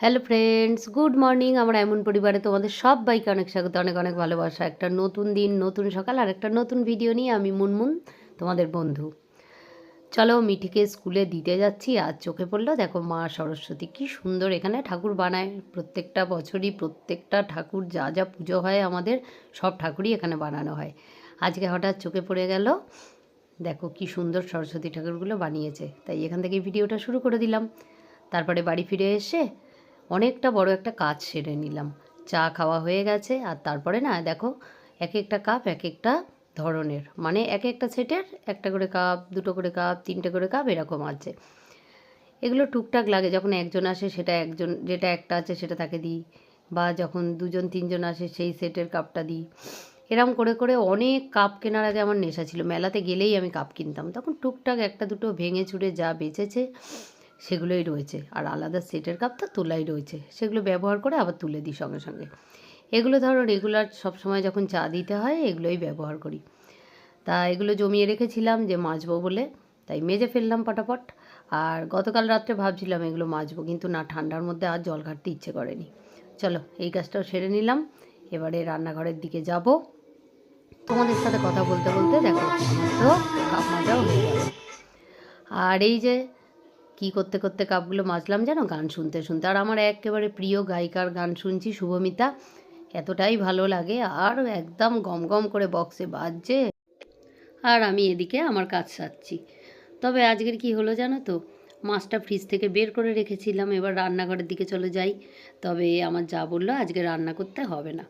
Hello friends, good morning. আমার এমন পরিবারে তোমাদের সবাইকে অনেক স্বাগত, অনেক অনেক ভালোবাসা। একটা নতুন দিন, নতুন সকাল আর একটা নতুন ভিডিও নিয়ে আমি মুনমুন, তোমাদের বন্ধু। চলো, মিঠিকে স্কুলে দিতে যাচ্ছি। আজ চোখে পড়লো, দেখো মা সরস্বতী কি সুন্দর এখানে ঠাকুর বানায়। প্রত্যেকটা বছরই প্রত্যেকটা ঠাকুর যা যা পুজো হয় আমাদের, সব ঠাকুরই এখানে বানানো হয়। আজকে হঠাৎ চোখে পড়ে গেল, দেখো কি সুন্দর সরস্বতী ঠাকুরগুলো বানিয়েছে। তাই এখান থেকে ভিডিওটা শুরু করে দিলাম। তারপরে বাড়ি ফিরে এসে অনেকটা বড় একটা কাজ সেরে নিলাম। চা খাওয়া হয়ে গেছে। আর তারপরে না দেখো, এক একটা কাপ এক একটা ধরনের, মানে এক একটা সেটের একটা করে কাপ, দুটো করে কাপ, তিনটে করে কাপ এরকম আছে। এগুলো টুকটাক লাগে, যখন একজন আসে সেটা একজন, যেটা একটা আছে সেটা তাকে দিই, বা যখন দুজন তিনজন আসে সেই সেটের কাপটা দিই। এরকম করে করে অনেক কাপ কেনার আগে আমার নেশা ছিল। মেলাতে গেলেই আমি কাপ কিনতাম, তখন টুকটাক একটা দুটো ভেঙে চুরে যা বেঁচেছে সেগুলোই রয়েছে। আর আলাদা সেটের কাপ তো তোলাই রয়েছে, সেগুলো ব্যবহার করে আবার তুলে দিই সঙ্গে সঙ্গে। এগুলো ধরো রেগুলার সবসময় যখন চা দিতে হয় এগুলোই ব্যবহার করি। তা এগুলো জমিয়ে রেখেছিলাম যে মাজবো বলে, তাই মেজে ফেললাম পটাপট। আর গতকাল রাত্রে ভাবছিলাম এগুলো মাজবো, কিন্তু না, ঠান্ডার মধ্যে আর জল ঘাটতে ইচ্ছে করেনি। চলো, এই কাজটাও সেরে নিলাম। এবারে রান্নাঘরের দিকে যাব। তোমাদের সাথে কথা বলতে বলতে দেখো তো কাপ মাজাও হয়ে গেল। আর এই যে কি করতে করতে কাপগুলো মাজলাম জানো, গান শুনতে শুনতে। আর আমার একেবারে প্রিয় গায়িকার গান শুনছি, শুভমিতা। এতটাই ভালো লাগে, আর একদম গম গম করে বক্সে বাজছে, আর আমি এদিকে আমার কাজ সারছি। তবে আজকের কি হলো জানো তো, মাছটা ফ্রিজ থেকে বের করে রেখেছিলাম। এবার রান্নাঘরের দিকে চলে যাই। তবে আমার যা বললো আজকে রান্না করতে হবে না,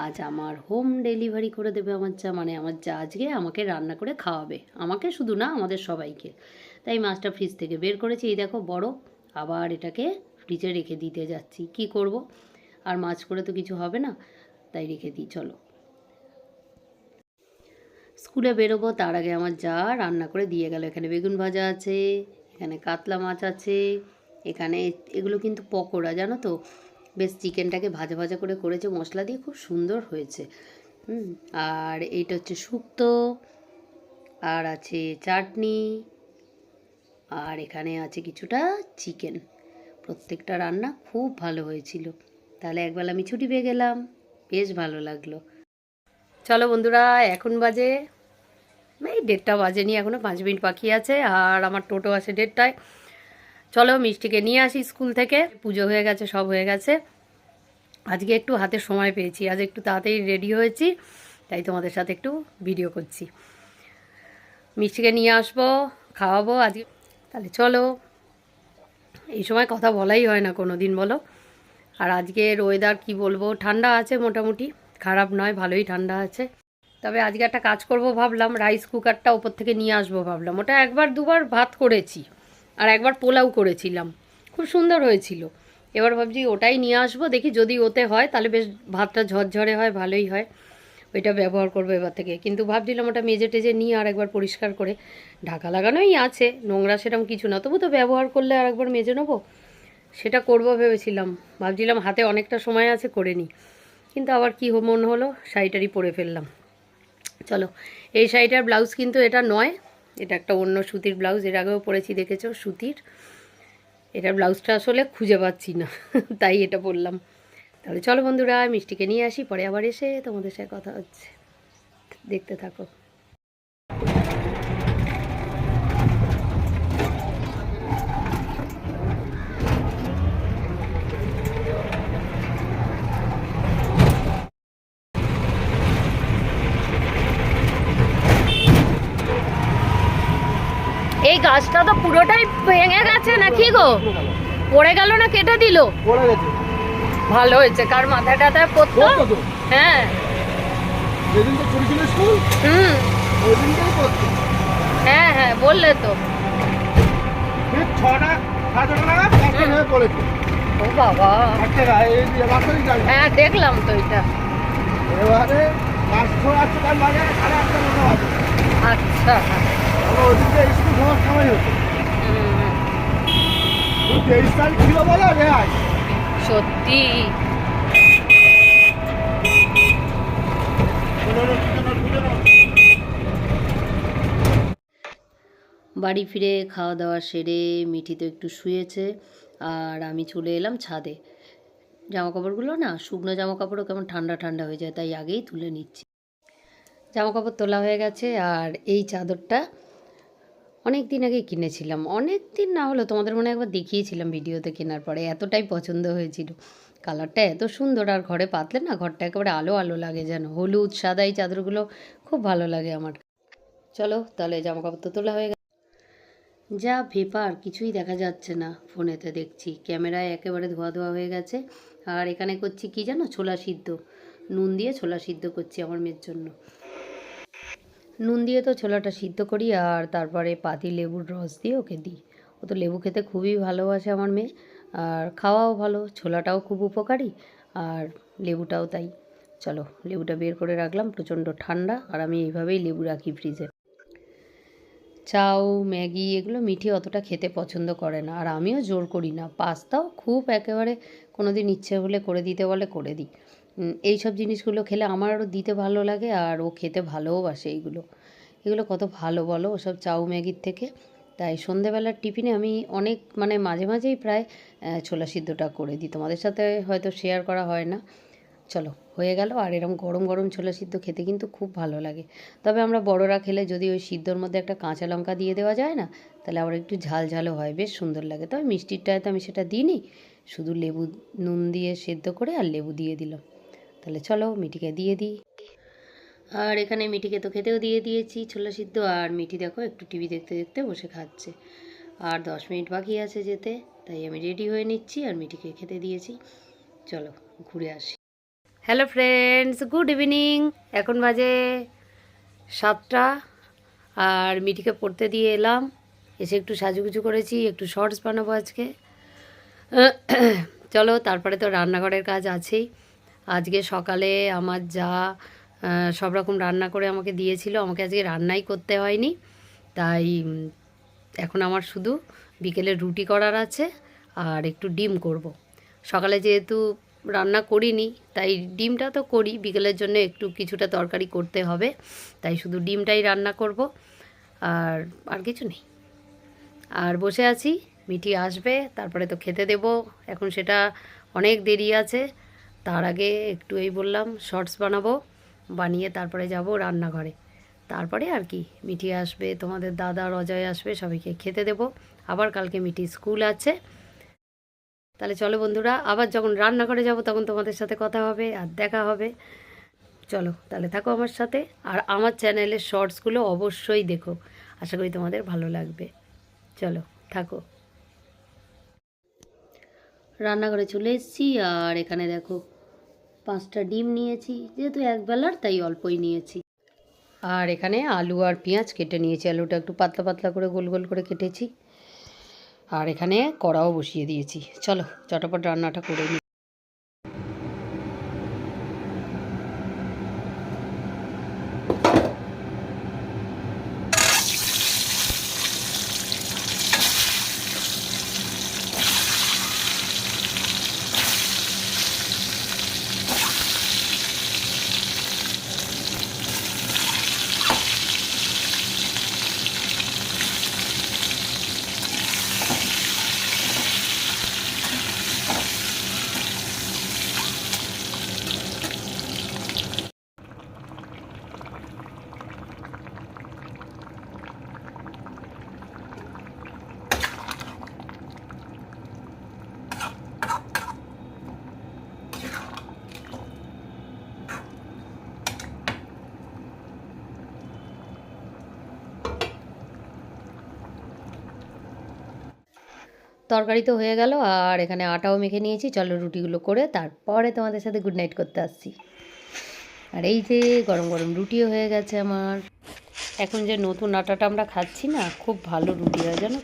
আজ আমার হোম ডেলিভারি করে দেবে আমার যা। মানে আমার যা আজকে আমাকে রান্না করে খাওয়াবে, আমাকে শুধু না আমাদের সবাইকে। তাই মাছটা ফ্রিজ থেকে বের করেছি, এই দেখো বড়। আবার এটাকে ফ্রিজে রেখে দিতে যাচ্ছি, কি করব, আর মাছ করে তো কিছু হবে না, তাই রেখে দিই। চলো, স্কুলে বেরোবো তার আগে আমার যা রান্না করে দিয়ে গেল। এখানে বেগুন ভাজা আছে, এখানে কাতলা মাছ আছে, এখানে এগুলো কিন্তু পকোড়া, জানো তো। বেশ চিকেনটাকে ভাজা ভাজা করে করেছে মশলা দিয়ে, খুব সুন্দর হয়েছে। আর এইটা হচ্ছে শুক্তো, আর আছে চাটনি, আর এখানে আছে কিছুটা চিকেন। প্রত্যেকটা রান্না খুব ভালো হয়েছিল। তাহলে একবেলা আমি ছুটি পেয়ে গেলাম, বেশ ভালো লাগলো। চলো বন্ধুরা, এখন বাজে এই 1:30 বাজেনি, এখনও 5 মিনিট বাকি আছে। আর আমার টোটো আসে 1:30টায়। চলো, মিষ্টিকে নিয়ে আসি স্কুল থেকে। পুজো হয়ে গেছে, সব হয়ে গেছে। আজকে একটু হাতে সময় পেয়েছি, আজ একটু তাড়াতাড়ি রেডি হয়েছি, তাই তোমাদের সাথে একটু ভিডিও করছি। মিষ্টিকে নিয়ে আসবো, খাওয়াবো আজকে। তাহলে চলো, এই সময় কথা বলাই হয় না কোনো দিন, বলো। আর আজকের ওয়েদার কি বলবো, ঠান্ডা আছে মোটামুটি, খারাপ নয়, ভালোই ঠান্ডা আছে। তবে আজকে একটা কাজ করব ভাবলাম, রাইস কুকারটা ওপর থেকে নিয়ে আসবো ভাবলাম। ওটা একবার দুবার ভাত করেছি, আর একবার পোলাও করেছিলাম, খুব সুন্দর হয়েছিল। এবার ভাবছি ওটাই নিয়ে আসবো, দেখি যদি ওতে হয় তাহলে বেশ ভাতটা ঝরঝরে হয়, ভালোই হয়। ওইটা ব্যবহার করবো এবার থেকে। কিন্তু ভাবছিলাম ওটা মেজে টেজে নিয়ে আর একবার পরিষ্কার করে, ঢাকা লাগানোই আছে, নোংরা সেরকম কিছু না, তবু তো ব্যবহার করলে আর একবার মেজে নেবো, সেটা করবো ভেবেছিলাম। ভাবছিলাম হাতে অনেকটা সময় আছে, করে নিই। কিন্তু আবার কি মন হলো, শাড়িটারই পরে ফেললাম। চলো, এই শাড়িটার ব্লাউজ কিন্তু এটা নয়, এটা একটা অন্য সুতির ব্লাউজ, এর আগেও পরেছি দেখেছো, সুতির। এটার ব্লাউজটা আসলে খুঁজে পাচ্ছি না, তাই এটা পরলাম। তাহলে চলো বন্ধুরা, মিষ্টিকে নিয়ে আসি, পরে আবার এসে তোমাদের সাথে কথা হচ্ছে, দেখতে থাকো। এই গাছটা তো পুরোটাই ভেঙে গেছে নাকি গো, পড়ে গেল না কেটে দিল? পড়ে গেছে। ভালো হয়েছে, কার মাথায় টাথায় পড়তো। হ্যাঁ, যেদিন তো ছুটি ছিল স্কুল, ওই দিনটাই পড়তো। হ্যাঁ হ্যাঁ, বললে তো। ঠিক 6টা 7টা নাগাদ একটা হয়ে পড়েছে। ও বাবা, একটা এই রাস্তায় যাই। হ্যাঁ দেখলাম তো এটা। এবারে মাস ধরে আসতে তার লাগে 8:30 মতো হবে। আচ্ছা, ওই দিনটা স্কুল যাওয়ার সময় হতো। 23 তারিখ ছিল বলে রেহাই। সত্যি। বাড়ি ফিরে খাওয়া দাওয়া সেরে মিঠি তো একটু শুয়েছে, আর আমি চলে এলাম ছাদে। জামা কাপড়গুলো না শুকনো জামা কাপড়ও কেমন ঠান্ডা ঠান্ডা হয়ে যায়, তাই আগেই তুলে নিচ্ছি। জামা কাপড় তোলা হয়ে গেছে। আর এই চাদরটা অনেক দিন আগে কিনেছিলাম, অনেক দিন না হলো, তোমাদের মনে একবার দেখিয়েছিলাম ভিডিওতে। কেনার পরে এতটাই পছন্দ হয়েছিল, কালারটা এত সুন্দর, আর ঘরে পাতলে না ঘরটা একেবারে আলো আলো লাগে, যেন হলুদ সাদা এই চাদরগুলো খুব ভালো লাগে আমার। চলো তাহলে জামা কাপড় তো তোলা হয়ে গেছে। যা ভেপার, কিছুই দেখা যাচ্ছে না ফোনেতে, দেখছি ক্যামেরায় একেবারে ধোয়া ধোয়া হয়ে গেছে। আর এখানে করছি কি জানো, ছোলা সিদ্ধ, নুন দিয়ে ছোলা সিদ্ধ করছি আমার মেয়ের জন্য। নুন দিয়ে তো ছোলাটা সিদ্ধ করি, আর তারপরে পাতি লেবুর রস দিয়ে ওকে দিই। ও তো লেবু খেতে খুবই ভালোবাসে আমার মেয়ে, আর খাওয়াও ভালো, ছোলাটাও খুব উপকারী, আর লেবুটাও তাই। চলো লেবুটা বের করে রাখলাম, প্রচণ্ড ঠান্ডা, আর আমি এইভাবেই লেবু রাখি ফ্রিজে। চাউ ম্যাগি এগুলো মিঠি অতটা খেতে পছন্দ করে না, আর আমিও জোর করি না। পাস্তাও খুব একেবারে কোনো দিন ইচ্ছে হলে করে দিতে বলে করে দিই। এই সব জিনিসগুলো খেলে আমার আরও দিতে ভালো লাগে, আর ও খেতে ভালোওবাসে এইগুলো। এগুলো কত ভালো বলো ওসব চাউ ম্যাগির থেকে। তাই সন্ধেবেলার টিফিনে আমি অনেক মাঝে মাঝেই প্রায় ছোলা সিদ্ধটা করে দিই, তোমাদের সাথে হয়তো শেয়ার করা হয় না। চলো হয়ে গেল। আর এরকম গরম গরম ছোলা সিদ্ধ খেতে কিন্তু খুব ভালো লাগে। তবে আমরা বড়রা খেলে যদি ওই সিদ্ধর মধ্যে একটা কাঁচা লঙ্কা দিয়ে দেওয়া যায় না, তাহলে আবার একটু ঝাল ঝালও হয়, বেশ সুন্দর লাগে। তবে মিষ্টিরটায় তো আমি সেটা দিইনি, শুধু লেবু নুন দিয়ে সেদ্ধ করে আর লেবু দিয়ে দিলাম। তাহলে চলো মিঠিকে দিয়ে দিই। আর এখানে মিঠিকে তো খেতেও দিয়ে দিয়েছি ছোলা সিদ্ধ, আর মিঠি দেখো একটু টিভি দেখতে দেখতে বসে খাচ্ছে। আর 10 মিনিট বাকি আছে যেতে, তাই আমি রেডি হয়ে নিচ্ছি আর মিঠিকে খেতে দিয়েছি। চলো ঘুরে আসি। Hello friends, good evening. এখন বাজে 7টা, আর মিঠিকে পড়তে দিয়ে এলাম, এসে একটু সাজুগুজু করেছি, একটু শর্টস বানাবো আজকে। চলো তারপরে তো রান্নাঘরের কাজ আছেই। আজকে সকালে আমার যা সব রকম রান্না করে আমাকে দিয়েছিল, আমাকে আজকে রান্নাই করতে হয়নি। তাই এখন আমার শুধু বিকেলে রুটি করার আছে, আর একটু ডিম করব। সকালে যেহেতু রান্না করিনি, তাই ডিমটা তো করি, বিকেলের জন্য একটু কিছুটা তরকারি করতে হবে, তাই শুধু ডিমটাই রান্না করব, আর আর কিছু নেই। আর বসে আছি, মিঠি আসবে তারপরে তো খেতে দেব। এখন সেটা অনেক দেরি আছে, তার আগে একটু এই বললাম শর্টস বানাবো, বানিয়ে তারপরে যাব রান্নাঘরে। তারপরে আর কি, মিঠি আসবে, তোমাদের দাদা অজয় আসবে, সবাইকে খেতে দেব। আবার কালকে মিঠি স্কুল আছে। তাহলে চলো বন্ধুরা, আবার যখন রান্নাঘরে যাব তখন তোমাদের সাথে কথা হবে আর দেখা হবে। চলো তাহলে থাকো আমার সাথে, আর আমার চ্যানেলের শর্টসগুলো অবশ্যই দেখো, আশা করি তোমাদের ভালো লাগবে। চলো থাকো। রান্নাঘরে চলে এসেছি, আর এখানে দেখো 5টা ডিম নিয়েছি, যেহেতু একবেলার তাই অল্পই নিয়েছি। আর এখানে আলু আর পেঁয়াজ কেটে নিয়েছি, আলুটা একটু পাতলা পাতলা করে গোল গোল করে কেটেছি। আর এখানে কড়াও বসিয়ে দিয়েছি, চলো চটপট রান্নাটা করে নিই। তরকারি তো হয়ে গেল, আর এখানে আটাও মেখে নিয়েছি। চলো রুটিগুলো করে তারপরে তোমাদের সাথে গুড নাইট করতে আসছি। আর এই যে গরম গরম রুটিও হয়ে গেছে আমার। এখন যে নতুন আটাটা আমরা খাচ্ছি না, খুব ভালো রুটি হয় জানো।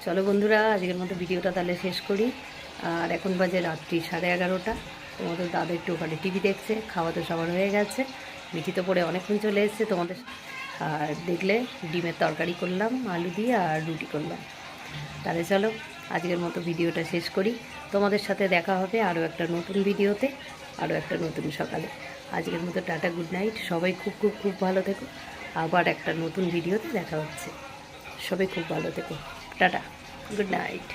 চলো বন্ধুরা, আজকের মতো ভিডিওটা তাহলে শেষ করি। আর এখন বাজে রাত্রি 11:30। তোমাদের দাদা একটু ওখানে টিভি দেখছে, খাওয়া তো সবার হয়ে গেছে, মিঠি তো পরে অনেকক্ষণ চলে এসছে তোমাদের। আর দেখলে ডিমের তরকারি করলাম আলু দিয়ে, আর রুটি করলাম। তাহলে চলো আজকের মতো ভিডিওটা শেষ করি। তোমাদের সাথে দেখা হবে আরও একটা নতুন ভিডিওতে, আরও একটা নতুন সকালে। আজকের মতো টাটা, গুড নাইট। সবাই খুব খুব খুব ভালো থেকো। আবার একটা নতুন ভিডিওতে দেখা হচ্ছে। সবাই খুব ভালো থেকো। Tata, good night.